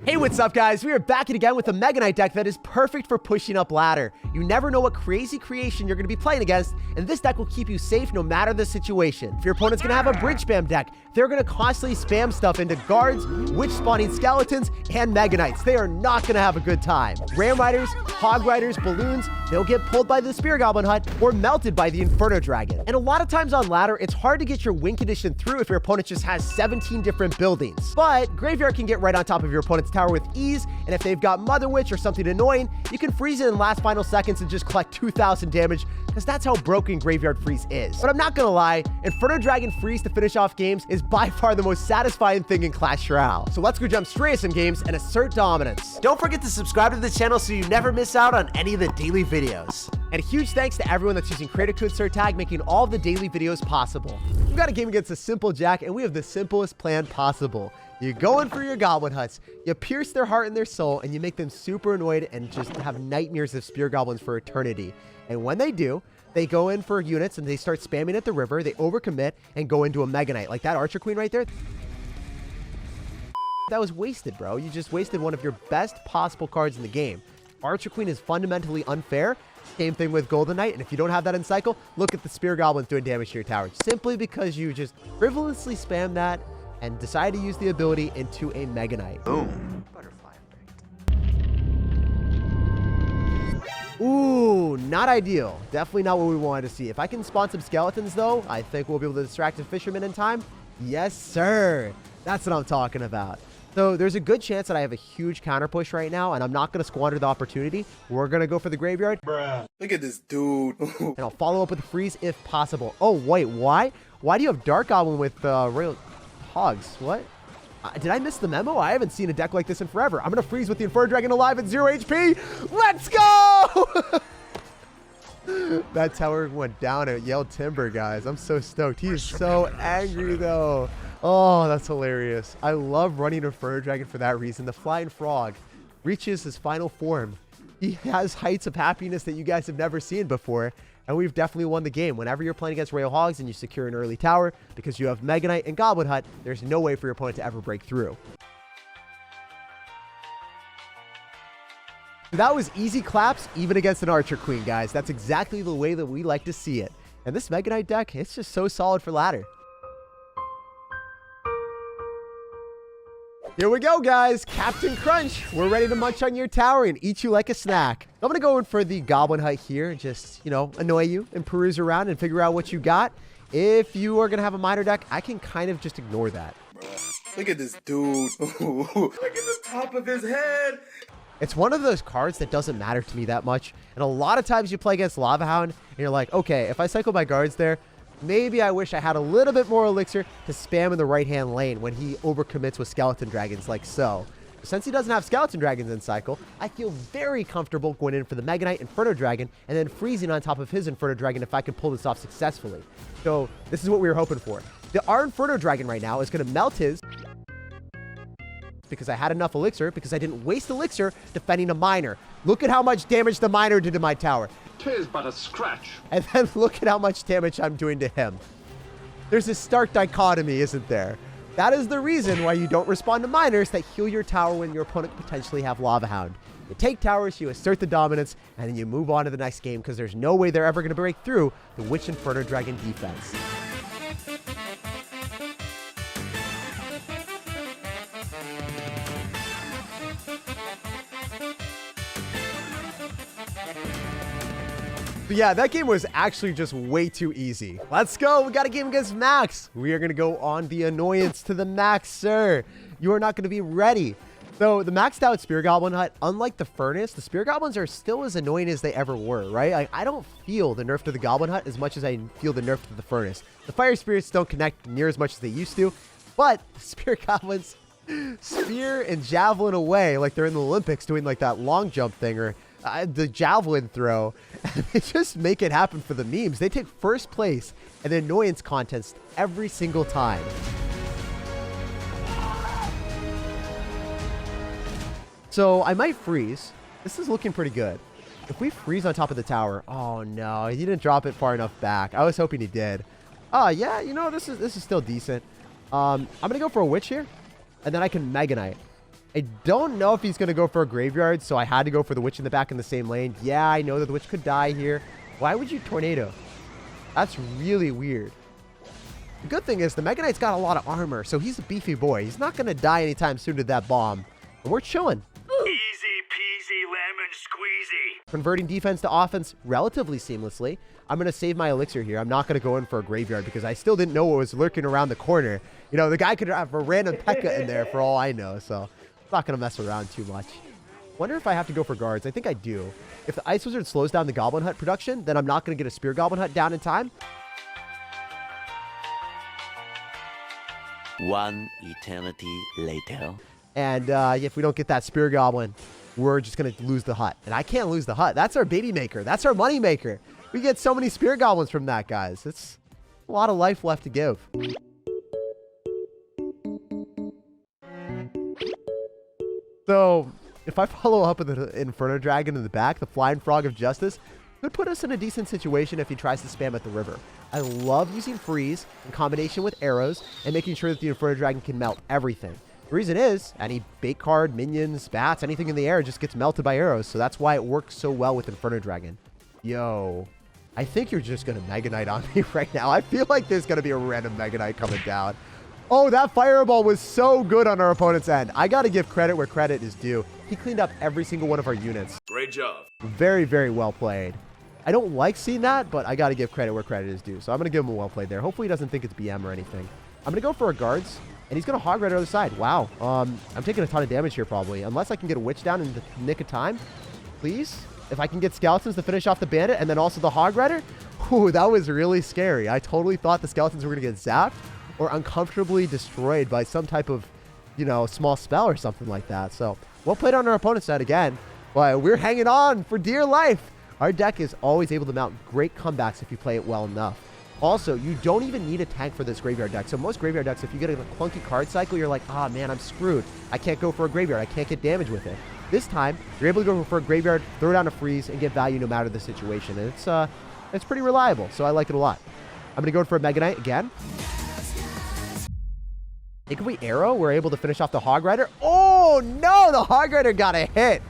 Hey, what's up, guys? We are back again with a Mega Knight deck that is perfect for pushing up ladder. You never know what crazy creation you're going to be playing against, and this deck will keep you safe no matter the situation. If your opponent's going to have a bridge spam deck, they're going to constantly spam stuff into guards, witch spawning skeletons, and Mega Knights. They are not going to have a good time. Ram Riders, Hog Riders, Balloons, they'll get pulled by the Spear Goblin Hut or melted by the Inferno Dragon. And a lot of times on ladder, it's hard to get your win condition through if your opponent just has 17 different buildings. But Graveyard can get right on top of your opponent's tower with ease, and if they've got Mother Witch or something annoying, you can freeze it in last final seconds and just collect 2,000 damage, because that's how broken Graveyard Freeze is. But I'm not gonna lie, Inferno Dragon Freeze to finish off games is by far the most satisfying thing in Clash Royale. So let's go jump straight to some games and assert dominance. Don't forget to subscribe to the channel so you never miss out on any of the daily videos. And a huge thanks to everyone that's using creator code SirTag, making all the daily videos possible. We've got a game against a simple Jack, and we have the simplest plan possible. You go in for your Goblin Huts, you pierce their heart and their soul, and you make them super annoyed and just have nightmares of Spear Goblins for eternity. And when they do, they go in for units and they start spamming at the river, they overcommit, and go into a Mega Knight. Like that Archer Queen right there. That was wasted, bro. You just wasted one of your best possible cards in the game. Archer Queen is fundamentally unfair. Same thing with Golden Knight, and if you don't have that in cycle, look at the Spear Goblins doing damage to your tower. Simply because you just frivolously spam that and decide to use the ability into a Mega Knight. Boom. Butterfly effect. Ooh, not ideal. Definitely not what we wanted to see. If I can spawn some skeletons, though, I think we'll be able to distract the fisherman in time. Yes, sir. That's what I'm talking about. So there's a good chance that I have a huge counter push right now, and I'm not going to squander the opportunity. We're going to go for the graveyard. Bruh. Look at this dude. And I'll follow up with a freeze if possible. Oh, wait, why? Why do you have Dark Goblin with Royal Hogs? What? Did I miss the memo? I haven't seen a deck like this in forever. I'm going to freeze with the Inferno Dragon alive at 0 HP. Let's go! That tower went down at Yale Timber, guys. I'm so stoked. He is so angry, though. Oh, that's hilarious. I love running Inferno Dragon for that reason. The Flying Frog reaches his final form. He has heights of happiness that you guys have never seen before, and we've definitely won the game. Whenever you're playing against Royal Hogs and you secure an early tower, because you have Mega Knight and Goblin Hut, there's no way for your opponent to ever break through. That was easy claps, even against an Archer Queen, guys. That's exactly the way that we like to see it. And this Mega Knight deck, it's just so solid for ladder. Here we go, guys. Captain Crunch. We're ready to munch on your tower and eat you like a snack. I'm going to go in for the Goblin Hut here and just, you know, annoy you and peruse around and figure out what you got. If you are going to have a minor deck, I can kind of just ignore that. Look at this dude. Look at the top of his head. It's one of those cards that doesn't matter to me that much. And a lot of times you play against Lava Hound and you're like, okay, if I cycle my guards there, maybe I wish I had a little bit more elixir to spam in the right-hand lane when he overcommits with Skeleton Dragons like so. Since he doesn't have Skeleton Dragons in cycle, I feel very comfortable going in for the Mega Knight Inferno Dragon and then freezing on top of his Inferno Dragon if I can pull this off successfully. So this is what we were hoping for. Our Inferno Dragon right now is going to melt his because I had enough elixir, because I didn't waste elixir defending a miner. Look at how much damage the miner did to my tower. 'Tis but a scratch. And then look at how much damage I'm doing to him. There's a stark dichotomy, isn't there? That is the reason why you don't respond to miners that heal your tower when your opponent potentially have Lava Hound. You take towers, you assert the dominance, and then you move on to the next game because there's no way they're ever going to break through the Witch Inferno Dragon defense. But yeah, that game was actually just way too easy. Let's go. We got a game against Max. We are going to go on the annoyance to the max, sir. You are not going to be ready. So the maxed out Spear Goblin Hut, unlike the Furnace, the Spear Goblins are still as annoying as they ever were, right? Like, I don't feel the nerf to the Goblin Hut as much as I feel the nerf to the Furnace. The Fire Spirits don't connect near as much as they used to, but the Spear Goblins spear and javelin away like they're in the Olympics doing like that long jump thing or the javelin throw. And they just make it happen for the memes. They take first place in the annoyance contest every single time. So I might freeze. This is looking pretty good. If we freeze on top of the tower, oh no, he didn't drop it far enough back. I was hoping he did. Oh yeah, you know, this is still decent. I'm gonna go for a witch here, and then I can Mega Knight. I don't know if he's going to go for a graveyard, so I had to go for the witch in the back in the same lane. Yeah, I know that the witch could die here. Why would you tornado? That's really weird. The good thing is the Mega Knight's got a lot of armor, so he's a beefy boy. He's not going to die anytime soon to that bomb. And we're chilling. Easy peasy lemon squeezy. Converting defense to offense relatively seamlessly. I'm going to save my elixir here. I'm not going to go in for a graveyard because I still didn't know what was lurking around the corner. You know, the guy could have a random P.E.K.K.A. in there for all I know, so I'm not going to mess around too much. Wonder if I have to go for guards. I think I do. If the Ice Wizard slows down the Goblin Hut production, then I'm not going to get a Spear Goblin Hut down in time. One eternity later. And if we don't get that Spear Goblin, we're just going to lose the hut. And I can't lose the hut. That's our baby maker. That's our money maker. We get so many Spear Goblins from that, guys. It's a lot of life left to give. So if I follow up with an Inferno Dragon in the back, the Flying Frog of Justice, could put us in a decent situation if he tries to spam at the river. I love using freeze in combination with arrows and making sure that the Inferno Dragon can melt everything. The reason is any bait card, minions, bats, anything in the air just gets melted by arrows. So that's why it works so well with Inferno Dragon. Yo, I think you're just going to Mega Knight on me right now. I feel like there's going to be a random Mega Knight coming down. Oh, that Fireball was so good on our opponent's end. I got to give credit where credit is due. He cleaned up every single one of our units. Great job. Very, very well played. I don't like seeing that, but I got to give credit where credit is due. So I'm going to give him a well played there. Hopefully he doesn't think it's BM or anything. I'm going to go for a guards, and he's going to hog right on the other side. Wow. I'm taking a ton of damage here probably. Unless I can get a witch down in the nick of time. Please. If I can get skeletons to finish off the bandit and then also the hog rider. Whew, that was really scary. I totally thought the skeletons were going to get zapped or uncomfortably destroyed by some type of, you know, small spell or something like that. So well played on our opponent's side again. But we're hanging on for dear life. Our deck is always able to mount great comebacks if you play it well enough. Also, you don't even need a tank for this graveyard deck. So most graveyard decks, if you get a clunky card cycle, you're like, ah, man, I'm screwed. I can't go for a graveyard. I can't get damage with it. This time, you're able to go for a graveyard, throw down a freeze, and get value no matter the situation. And it's pretty reliable, so I like it a lot. I'm going to go for a Mega Knight again. If we arrow, we're able to finish off the Hog Rider. Oh, no, the Hog Rider got a hit.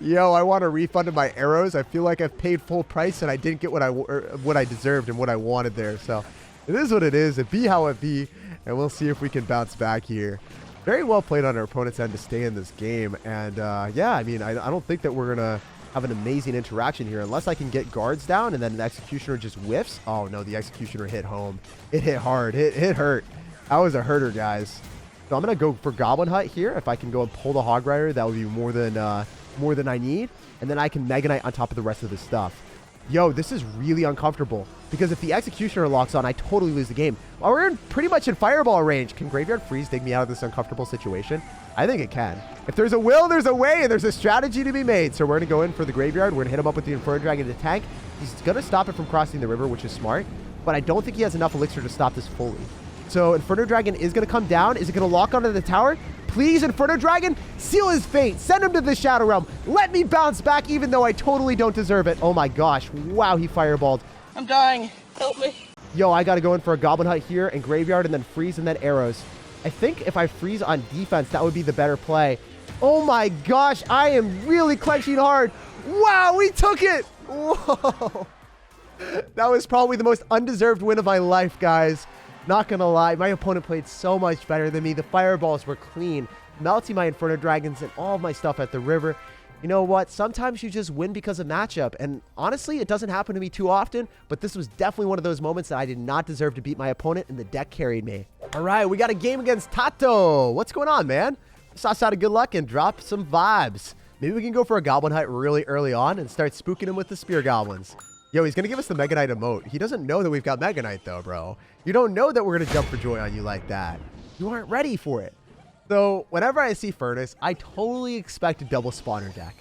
Yo, I want a refund of my arrows. I feel like I've paid full price, and I didn't get what I deserved and what I wanted there. So it is what it is. It be how it be, and we'll see if we can bounce back here. Very well played on our opponent's end to stay in this game. And, yeah, I mean, I don't think that we're going to have an amazing interaction here unless I can get guards down and then the Executioner just whiffs. Oh, no, the Executioner hit home. It hit hard. It hurt. That was a herder, guys. So I'm going to go for Goblin Hut here. If I can go and pull the Hog Rider, that would be more than I need. And then I can Mega Knight on top of the rest of the stuff. Yo, this is really uncomfortable because if the Executioner locks on, I totally lose the game. Well, we're pretty much in Fireball range. Can Graveyard Freeze dig me out of this uncomfortable situation? I think it can. If there's a will, there's a way, and there's a strategy to be made. So we're going to go in for the Graveyard. We're going to hit him up with the Inferno Dragon to tank. He's going to stop it from crossing the river, which is smart. But I don't think he has enough elixir to stop this fully. So Inferno Dragon is going to come down. Is it going to lock onto the tower? Please, Inferno Dragon, seal his fate. Send him to the Shadow Realm. Let me bounce back even though I totally don't deserve it. Oh my gosh. Wow, he fireballed. I'm dying. Help me. Yo, I got to go in for a Goblin Hut here and Graveyard and then freeze and then arrows. I think if I freeze on defense, that would be the better play. Oh my gosh, I am really clenching hard. Wow, we took it. Whoa. That was probably the most undeserved win of my life, guys. Not gonna lie, my opponent played so much better than me. The fireballs were clean, melting my Inferno Dragons and all of my stuff at the river. You know what? Sometimes you just win because of matchup. And honestly, it doesn't happen to me too often, but this was definitely one of those moments that I did not deserve to beat my opponent and the deck carried me. All right, we got a game against Tato. What's going on, man? Sauce out of good luck and drop some vibes. Maybe we can go for a Goblin Hut really early on and start spooking him with the Spear Goblins. Yo, he's going to give us the Mega Knight emote. He doesn't know that we've got Mega Knight, though, bro. You don't know that we're going to jump for joy on you like that. You aren't ready for it. So, whenever I see Furnace, I totally expect a double spawner deck.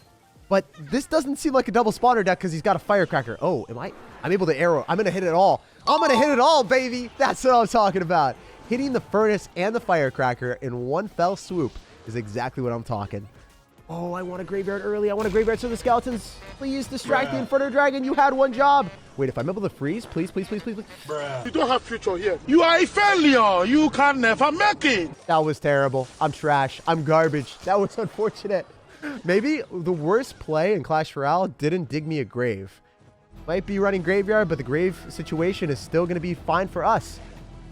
But this doesn't seem like a double spawner deck because he's got a Firecracker. Oh, I'm able to arrow. I'm going to hit it all. I'm going to hit it all, baby. That's what I'm talking about. Hitting the Furnace and the Firecracker in one fell swoop is exactly what I'm talking. Oh, I want a graveyard early. I want a graveyard so the skeletons. Please distract the Inferno Dragon. You had one job. Wait, if I'm able to freeze, please, please, please, please, please. You don't have future here. You are a failure. You can never make it. That was terrible. I'm trash. I'm garbage. That was unfortunate. Maybe the worst play in Clash Royale didn't dig me a grave. Might be running graveyard, but the grave situation is still going to be fine for us.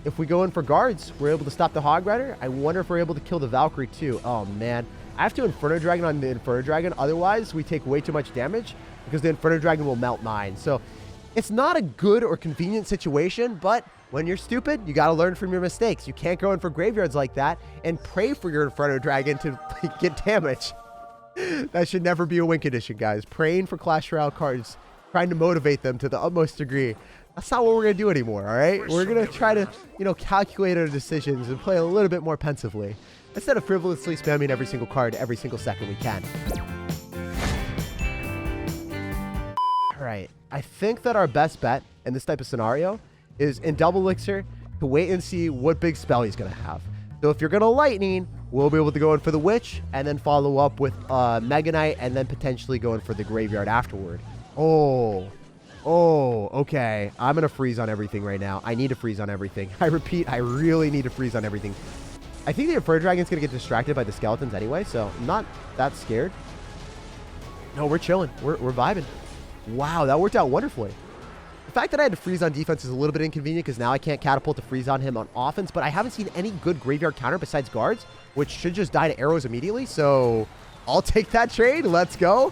If we go in for guards, we're able to stop the Hog Rider. I wonder if we're able to kill the Valkyrie too. Oh, man. I have to Inferno Dragon on the Inferno Dragon. Otherwise, we take way too much damage because the Inferno Dragon will melt mine. So it's not a good or convenient situation, but when you're stupid, you got to learn from your mistakes. You can't go in for graveyards like that and pray for your Inferno Dragon to get damage. That should never be a win condition, guys. Praying for Clash Royale cards, trying to motivate them to the utmost degree. That's not what we're going to do anymore, all right? We're going to try to, calculate our decisions and play a little bit more pensively, instead of frivolously spamming every single card every single second we can. All right. I think that our best bet in this type of scenario is in Double Elixir to wait and see what big spell he's going to have. So if you're going to Lightning, we'll be able to go in for the Witch and then follow up with Mega Knight and then potentially go in for the Graveyard afterward. Oh, okay. I'm going to freeze on everything right now. I need to freeze on everything. I repeat, I really need to freeze on everything. I think the Inferno Dragon's going to get distracted by the skeletons anyway, so I'm not that scared. No, we're chilling. We're vibing. Wow, that worked out wonderfully. The fact that I had to freeze on defense is a little bit inconvenient because now I can't catapult to freeze on him on offense, but I haven't seen any good graveyard counter besides guards, which should just die to arrows immediately, so I'll take that trade. Let's go.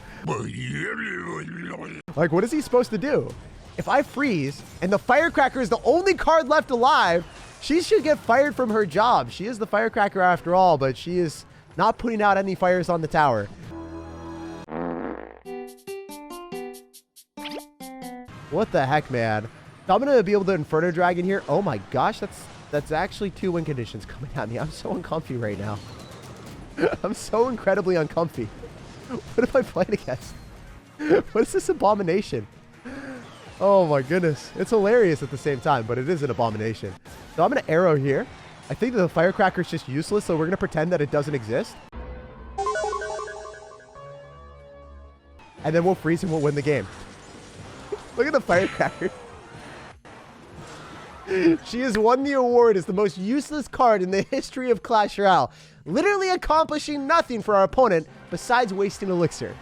Like, what is he supposed to do? If I freeze and the Firecracker is the only card left alive, she should get fired from her job. She is the Firecracker after all, but she is not putting out any fires on the tower. What the heck, man? So I'm going to be able to Inferno Dragon here. Oh my gosh, that's actually 2 win conditions coming at me. I'm so uncomfy right now. I'm so incredibly uncomfy. What am I playing against? What is this abomination? Oh my goodness. It's hilarious at the same time, but it is an abomination. So I'm going to arrow here. I think the Firecracker is just useless, so we're going to pretend that it doesn't exist. And then we'll freeze and we'll win the game. Look at the Firecracker. She has won the award as the most useless card in the history of Clash Royale, literally accomplishing nothing for our opponent besides wasting elixir.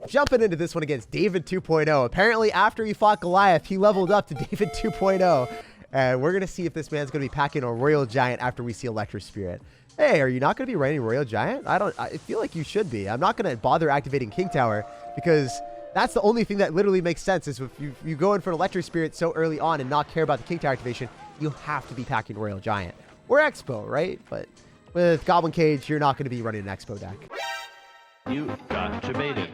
Jumping into this one against David 2.0. Apparently, after he fought Goliath, he leveled up to David 2.0. And we're going to see if this man's going to be packing a Royal Giant after we see Electric Spirit. Hey, are you not going to be running Royal Giant? I feel like you should be. I'm not going to bother activating King Tower because that's the only thing that literally makes sense is if you go in for an Electric Spirit so early on and not care about the King Tower activation, you have to be packing Royal Giant. Or Expo, right? But with Goblin Cage, you're not going to be running an Expo deck. You got debated.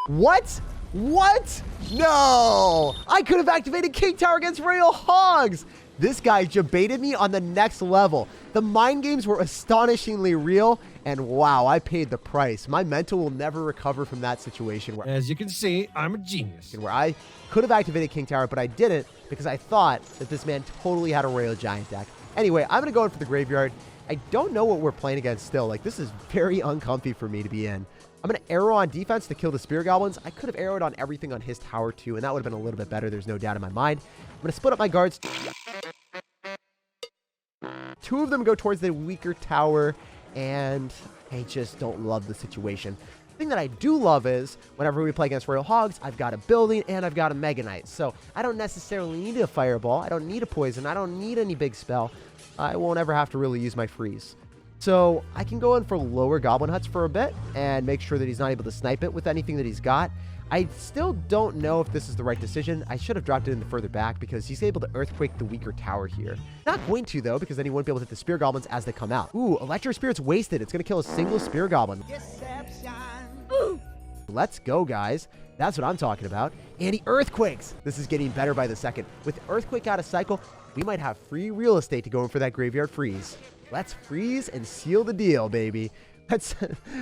What? What? No! I could have activated King Tower against Royal Hogs! This guy debated me on the next level. The mind games were astonishingly real, and wow, I paid the price. My mental will never recover from that situation where, as you can see, I'm a genius. Where I could have activated King Tower, but I didn't because I thought that this man totally had a Royal Giant deck. Anyway, I'm going to go in for the Graveyard. I don't know what we're playing against still. Like, this is very uncomfy for me to be in. I'm going to arrow on defense to kill the Spear Goblins. I could have arrowed on everything on his tower too, and that would have been a little bit better. There's no doubt in my mind. I'm going to split up my guards. 2 of them go towards the weaker tower, and I just don't love the situation. The thing that I do love is whenever we play against Royal Hogs, I've got a building and I've got a Mega Knight. So I don't necessarily need a Fireball. I don't need a Poison. I don't need any big spell. I won't ever have to really use my freeze. So I can go in for lower Goblin Huts for a bit and make sure that he's not able to snipe it with anything that he's got. I still don't know if this is the right decision. I should have dropped it in the further back because he's able to Earthquake the weaker tower here. Not going to, though, because then he won't be able to hit the Spear Goblins as they come out. Ooh, Electro Spirit's wasted. It's going to kill a single Spear Goblin. Let's go, guys. That's what I'm talking about. And he Earthquakes. This is getting better by the second. With Earthquake out of cycle, we might have free real estate to go in for that Graveyard Freeze. Let's freeze and seal the deal, baby. Let's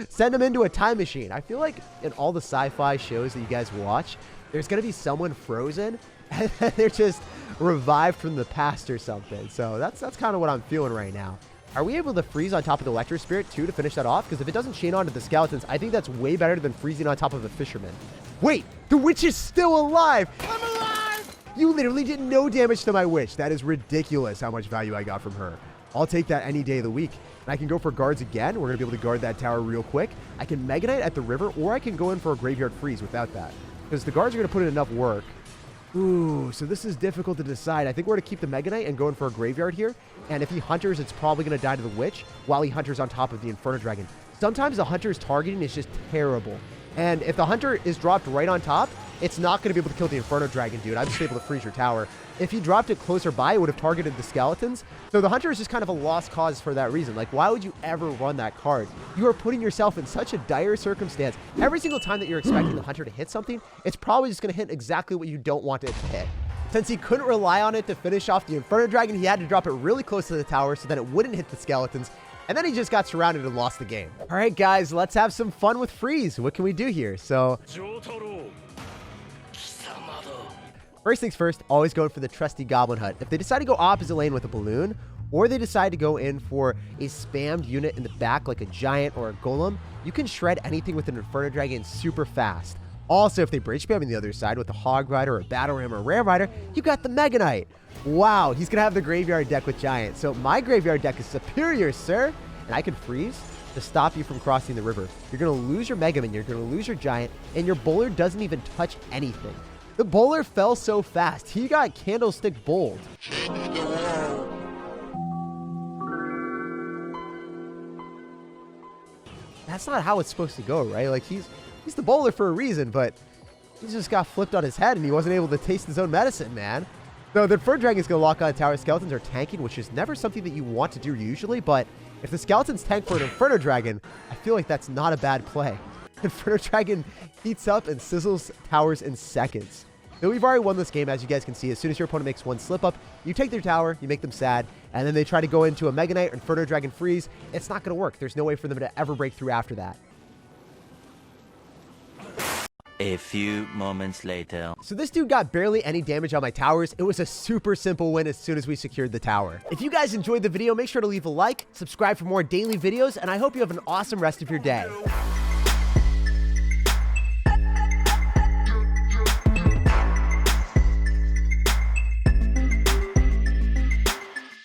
send him into a time machine. I feel like in all the sci-fi shows that you guys watch, there's going to be someone frozen and they're just revived from the past or something. So that's kind of what I'm feeling right now. Are we able to freeze on top of the Electro Spirit too to finish that off? Because if it doesn't chain onto the skeletons, I think that's way better than freezing on top of a fisherman. Wait, the witch is still alive. I'm alive. You literally did no damage to my witch. That is ridiculous how much value I got from her. I'll take that any day of the week. And I can go for guards again. We're going to be able to guard that tower real quick. I can Mega Knight at the river, or I can go in for a graveyard freeze without that. Because the guards are going to put in enough work. Ooh, so this is difficult to decide. I think we're going to keep the Mega Knight and go in for a graveyard here. And if he hunters, it's probably going to die to the witch while he hunters on top of the Inferno Dragon. Sometimes the hunter's targeting is just terrible. And if the hunter is dropped right on top, it's not going to be able to kill the Inferno Dragon, dude. I'm just able to freeze your tower. If he dropped it closer by, it would have targeted the skeletons. So the hunter is just kind of a lost cause for that reason. Like, why would you ever run that card? You are putting yourself in such a dire circumstance. Every single time that you're expecting the hunter to hit something, it's probably just going to hit exactly what you don't want it to hit. Since he couldn't rely on it to finish off the Inferno Dragon, he had to drop it really close to the tower so that it wouldn't hit the skeletons. And then he just got surrounded and lost the game. All right, guys, let's have some fun with freeze. What can we do here? So first things first, always going for the trusty Goblin Hut. If they decide to go opposite lane with a balloon, or they decide to go in for a spammed unit in the back like a giant or a golem, you can shred anything with an Inferno Dragon super fast. Also, if they bridge spam on the other side with a Hog Rider or a Battle Ram or a Ram Rider, you got the Mega Knight. Wow, he's going to have the graveyard deck with Giant. So my graveyard deck is superior, sir. And I can freeze to stop you from crossing the river. You're going to lose your Mega Man, you're going to lose your Giant, and your bowler doesn't even touch anything. The bowler fell so fast. He got Candlestick Bowled. That's not how it's supposed to go, right? Like, he's the bowler for a reason, but he just got flipped on his head and he wasn't able to taste his own medicine, man. So the Inferno Dragon is going to lock on tower. Skeletons are tanking, which is never something that you want to do usually, but if the skeletons tank for an Inferno Dragon, I feel like that's not a bad play. Inferno Dragon heats up and sizzles towers in seconds. So we've already won this game, as you guys can see. As soon as your opponent makes one slip up, you take their tower, you make them sad, and then they try to go into a Mega Knight or Inferno Dragon freeze. It's not going to work. There's no way for them to ever break through after that. A few moments later. So this dude got barely any damage on my towers. It was a super simple win as soon as we secured the tower. If you guys enjoyed the video, make sure to leave a like, subscribe for more daily videos, and I hope you have an awesome rest of your day.